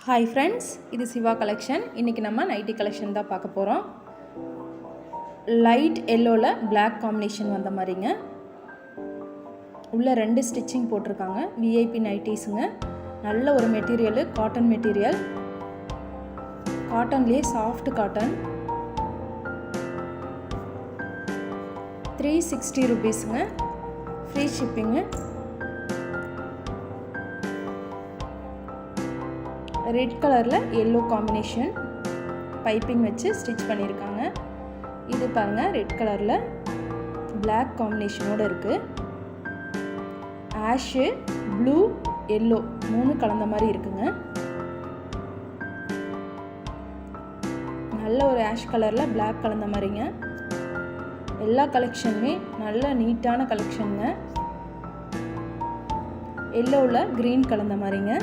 Hi friends, இது Siva collection. இன்றைக்கி நம்ம நைட்டி கலெக்ஷன் தான் பார்க்க போகிறோம். லைட் எல்லோவில் பிளாக் காம்பினேஷன் வந்த மாதிரிங்க. உள்ள 2 ஸ்டிச்சிங் போட்டிருக்காங்க. விஐபி நைட்டிஸுங்க. நல்ல ஒரு மெட்டீரியலு, காட்டன் மெட்டீரியல். காட்டன்லேயே சாஃப்ட் காட்டன். 360 rupeesங்க. Free shipping. ரெட் கலரில் எல்லோ காம்பினேஷன் பைப்பிங் வச்சு ஸ்டிச் பண்ணியிருக்காங்க. இது பாருங்கள், ரெட் கலரில் பிளாக் காம்பினேஷனோடு இருக்குது. ஆஷு, ப்ளூ, எல்லோ 3 கலந்த மாதிரி இருக்குங்க. நல்ல ஒரு ஆஷ் கலரில் பிளாக் கலந்த மாதிரிங்க. எல்லா கலெக்ஷனுமே நல்ல நீட்டான கலெக்ஷனுங்க. எல்லோவில் க்ரீன் கலந்த மாதிரிங்க.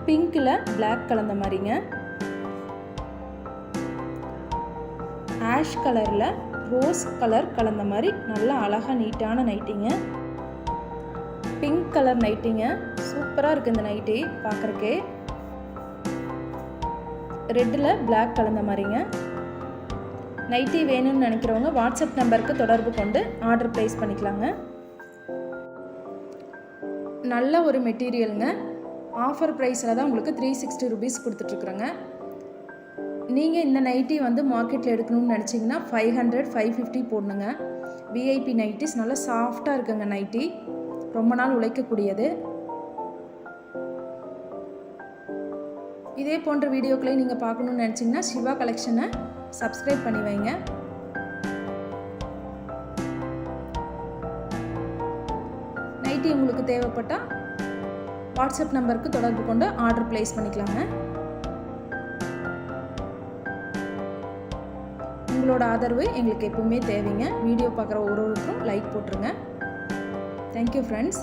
பிங்க்கில் பிளாக் கலந்த மாதிரிங்க. ஆஷ் கலரில் ரோஸ் கலர் கலந்த மாதிரி நல்லா அழகாக நீட்டான நைட்டிங்க. Pink colour நைட்டிங்க. சூப்பராக இருக்குது இந்த நைட்டி பார்க்குறக்கே. ரெட்டில் பிளாக் கலந்த மாதிரிங்க. நைட்டி வேணும்னு நினைக்கிறவங்க வாட்ஸ்அப் நம்பருக்கு தொடர்பு கொண்டு ஆர்டர் ப்ளேஸ் பண்ணிக்கலாங்க. நல்ல ஒரு மெட்டீரியலுங்க. ஆஃபர் ப்ரைஸில் தான் உங்களுக்கு 360 rupees கொடுத்துட்ருக்குறேங்க. நீங்கள் இந்த நைட்டி மார்க்கெட்டில் எடுக்கணும்னு நினச்சிங்கன்னா 500, 550 போடணுங்க. விஐபி நைட்டிஸ் நல்லா சாஃப்டாக இருக்குங்க. நைட்டி ரொம்ப நாள் உழைக்கக்கூடியது. இதே போன்ற வீடியோக்களை நீங்கள் பார்க்கணுன்னு நினச்சிங்கன்னா சிவா கலெக்ஷனை சப்ஸ்கிரைப் பண்ணி வைங்க. நைட்டி உங்களுக்கு தேவைப்பட்டால் வாட்ஸ்அப் நம்பருக்கு தொடர்பு கொண்டு ஆர்டர் ப்ளேஸ் பண்ணிக்கலாங்க. உங்களோட ஆதரவு எங்களுக்கு எப்பவுமே தேவைங்க. வீடியோ பார்க்குற ஒருவருக்கும் லைக் போட்டுருங்க. Thank you friends.